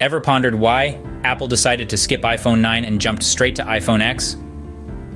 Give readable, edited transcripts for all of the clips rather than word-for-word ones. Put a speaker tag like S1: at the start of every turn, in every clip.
S1: Ever pondered why Apple decided to skip iPhone 9 and jumped straight to iPhone X?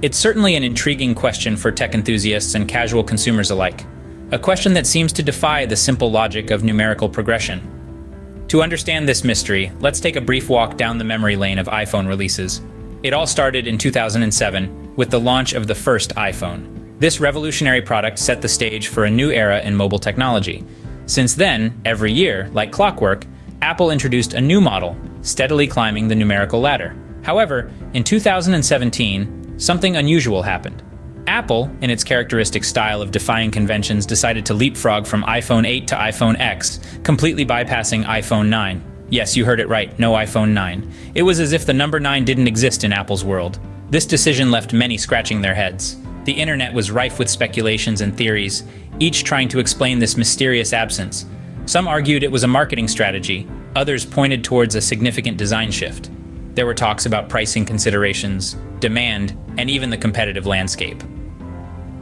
S1: It's certainly an intriguing question for tech enthusiasts and casual consumers alike. A question that seems to defy the simple logic of numerical progression. To understand this mystery, let's take a brief walk down the memory lane of iPhone releases. It all started in 2007 with the launch of the first iPhone. This revolutionary product set the stage for a new era in mobile technology. Since then, every year, like clockwork, Apple introduced a new model, steadily climbing the numerical ladder. However, in 2017, something unusual happened. Apple, in its characteristic style of defying conventions, decided to leapfrog from iPhone 8 to iPhone X, completely bypassing iPhone 9. Yes, you heard it right, no iPhone 9. It was as if the number 9 didn't exist in Apple's world. This decision left many scratching their heads. The internet was rife with speculations and theories, each trying to explain this mysterious absence. Some argued it was a marketing strategy, others pointed towards a significant design shift. There were talks about pricing considerations, demand, and even the competitive landscape.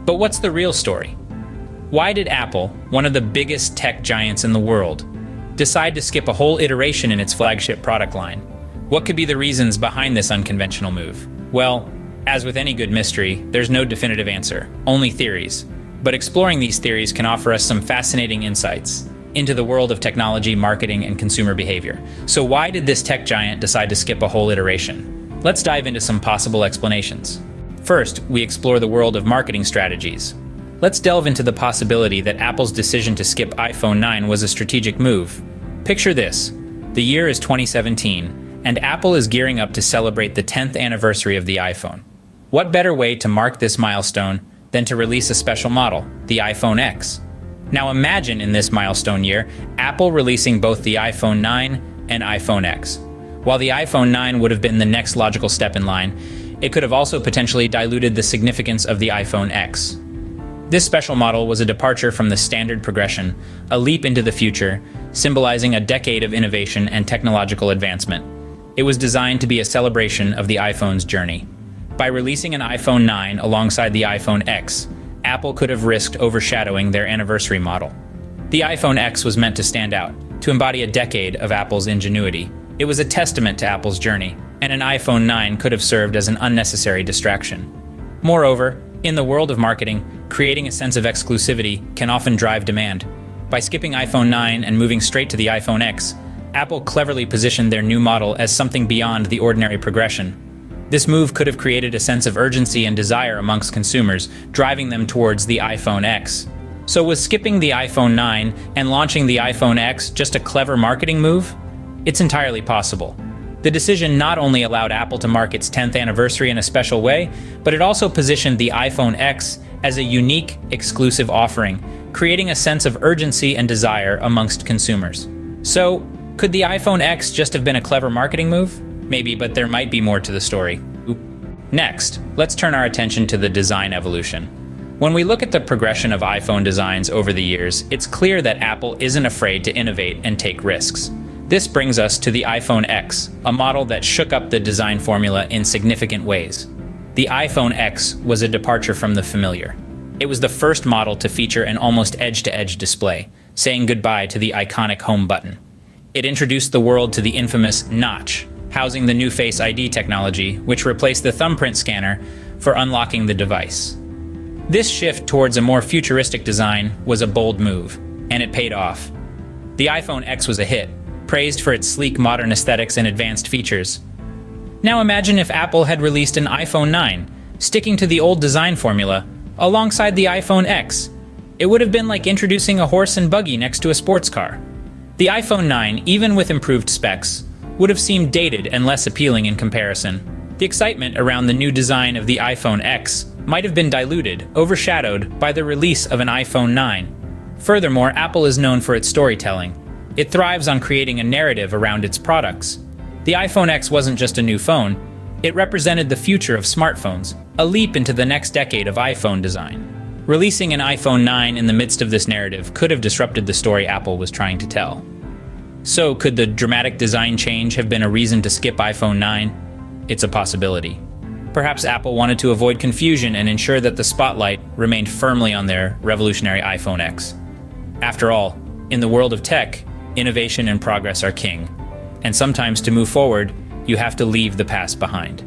S1: But what's the real story? Why did Apple, one of the biggest tech giants in the world, decide to skip a whole iteration in its flagship product line? What could be the reasons behind this unconventional move? Well, as with any good mystery, there's no definitive answer, only theories. But exploring these theories can offer us some fascinating insights into the world of technology, marketing, and consumer behavior. So why did this tech giant decide to skip a whole iteration? Let's dive into some possible explanations. First, we explore the world of marketing strategies. Let's delve into the possibility that Apple's decision to skip iPhone 9 was a strategic move. Picture this. The year is 2017, and Apple is gearing up to celebrate the 10th anniversary of the iPhone. What better way to mark this milestone than to release a special model, the iPhone X? Now imagine in this milestone year, Apple releasing both the iPhone 9 and iPhone X. While the iPhone 9 would have been the next logical step in line, it could have also potentially diluted the significance of the iPhone X. This special model was a departure from the standard progression, a leap into the future, symbolizing a decade of innovation and technological advancement. It was designed to be a celebration of the iPhone's journey. By releasing an iPhone 9 alongside the iPhone X, Apple could have risked overshadowing their anniversary model. The iPhone X was meant to stand out, to embody a decade of Apple's ingenuity. It was a testament to Apple's journey, and an iPhone 9 could have served as an unnecessary distraction. Moreover, in the world of marketing, creating a sense of exclusivity can often drive demand. By skipping iPhone 9 and moving straight to the iPhone X, Apple cleverly positioned their new model as something beyond the ordinary progression. This move could have created a sense of urgency and desire amongst consumers, driving them towards the iPhone X. So was skipping the iPhone 9 and launching the iPhone X just a clever marketing move? It's entirely possible. The decision not only allowed Apple to mark its 10th anniversary in a special way, but it also positioned the iPhone X as a unique, exclusive offering, creating a sense of urgency and desire amongst consumers. So, could the iPhone X just have been a clever marketing move? Maybe, but there might be more to the story. Next, let's turn our attention to the design evolution. When we look at the progression of iPhone designs over the years, it's clear that Apple isn't afraid to innovate and take risks. This brings us to the iPhone X, a model that shook up the design formula in significant ways. The iPhone X was a departure from the familiar. It was the first model to feature an almost edge-to-edge display, saying goodbye to the iconic home button. It introduced the world to the infamous notch, housing the new Face ID technology, which replaced the thumbprint scanner for unlocking the device. This shift towards a more futuristic design was a bold move, and it paid off. The iPhone X was a hit, praised for its sleek modern aesthetics and advanced features. Now imagine if Apple had released an iPhone 9, sticking to the old design formula, alongside the iPhone X. It would have been like introducing a horse and buggy next to a sports car. The iPhone 9, even with improved specs, would have seemed dated and less appealing in comparison. The excitement around the new design of the iPhone X might have been diluted, overshadowed by the release of an iPhone 9. Furthermore, Apple is known for its storytelling. It thrives on creating a narrative around its products. The iPhone X wasn't just a new phone, it represented the future of smartphones, a leap into the next decade of iPhone design. Releasing an iPhone 9 in the midst of this narrative could have disrupted the story Apple was trying to tell. So, could the dramatic design change have been a reason to skip iPhone 9? It's a possibility. Perhaps Apple wanted to avoid confusion and ensure that the spotlight remained firmly on their revolutionary iPhone X. After all, in the world of tech, innovation and progress are king. And sometimes to move forward, you have to leave the past behind.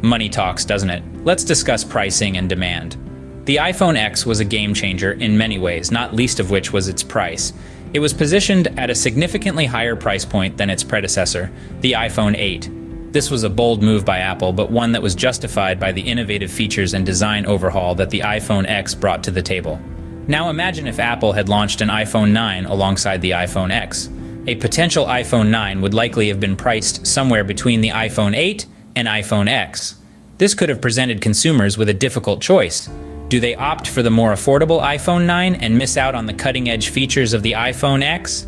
S1: Money talks, doesn't it? Let's discuss pricing and demand. The iPhone X was a game changer in many ways, not least of which was its price. It was positioned at a significantly higher price point than its predecessor, the iPhone 8. This was a bold move by Apple, but one that was justified by the innovative features and design overhaul that the iPhone X brought to the table. Now imagine if Apple had launched an iPhone 9 alongside the iPhone X. A potential iPhone 9 would likely have been priced somewhere between the iPhone 8 and iPhone X. This could have presented consumers with a difficult choice. Do they opt for the more affordable iPhone 9 and miss out on the cutting-edge features of the iPhone X?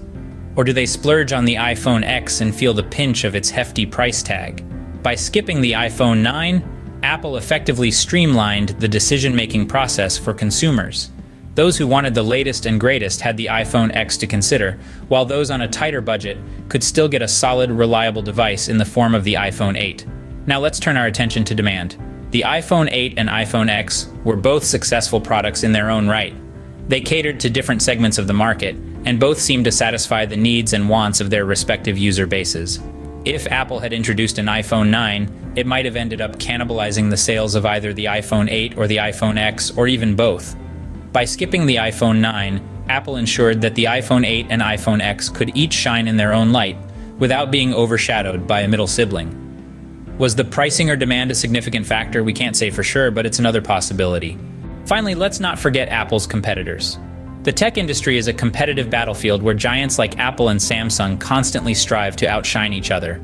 S1: Or do they splurge on the iPhone X and feel the pinch of its hefty price tag? By skipping the iPhone 9, Apple effectively streamlined the decision-making process for consumers. Those who wanted the latest and greatest had the iPhone X to consider, while those on a tighter budget could still get a solid, reliable device in the form of the iPhone 8. Now let's turn our attention to demand. The iPhone 8 and iPhone X were both successful products in their own right. They catered to different segments of the market, and both seemed to satisfy the needs and wants of their respective user bases. If Apple had introduced an iPhone 9, it might have ended up cannibalizing the sales of either the iPhone 8 or the iPhone X, or even both. By skipping the iPhone 9, Apple ensured that the iPhone 8 and iPhone X could each shine in their own light, without being overshadowed by a middle sibling. Was the pricing or demand a significant factor? We can't say for sure, but it's another possibility. Finally, let's not forget Apple's competitors. The tech industry is a competitive battlefield where giants like Apple and Samsung constantly strive to outshine each other.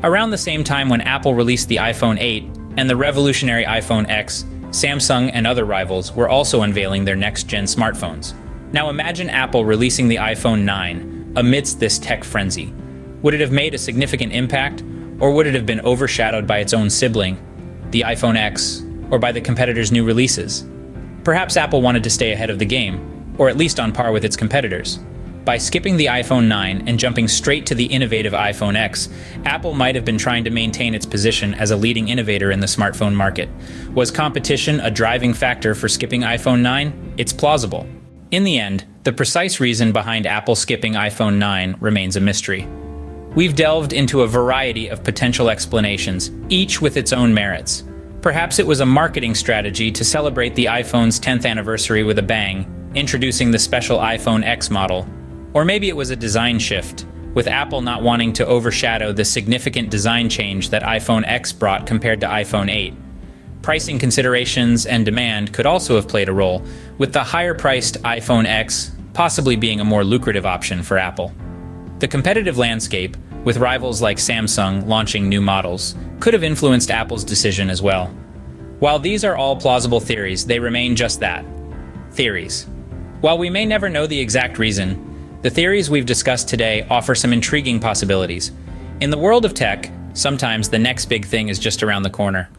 S1: Around the same time when Apple released the iPhone 8 and the revolutionary iPhone X, Samsung and other rivals were also unveiling their next-gen smartphones. Now imagine Apple releasing the iPhone 9 amidst this tech frenzy. Would it have made a significant impact, or would it have been overshadowed by its own sibling, the iPhone X, or by the competitors' new releases? Perhaps Apple wanted to stay ahead of the game, or at least on par with its competitors. By skipping the iPhone 9 and jumping straight to the innovative iPhone X, Apple might have been trying to maintain its position as a leading innovator in the smartphone market. Was competition a driving factor for skipping iPhone 9? It's plausible. In the end, the precise reason behind Apple skipping iPhone 9 remains a mystery. We've delved into a variety of potential explanations, each with its own merits. Perhaps it was a marketing strategy to celebrate the iPhone's 10th anniversary with a bang, introducing the special iPhone X model. Or maybe it was a design shift, with Apple not wanting to overshadow the significant design change that iPhone X brought compared to iPhone 8. Pricing considerations and demand could also have played a role, with the higher-priced iPhone X possibly being a more lucrative option for Apple. The competitive landscape, with rivals like Samsung launching new models, could have influenced Apple's decision as well. While these are all plausible theories, they remain just that, theories. While we may never know the exact reason, the theories we've discussed today offer some intriguing possibilities. In the world of tech, sometimes the next big thing is just around the corner.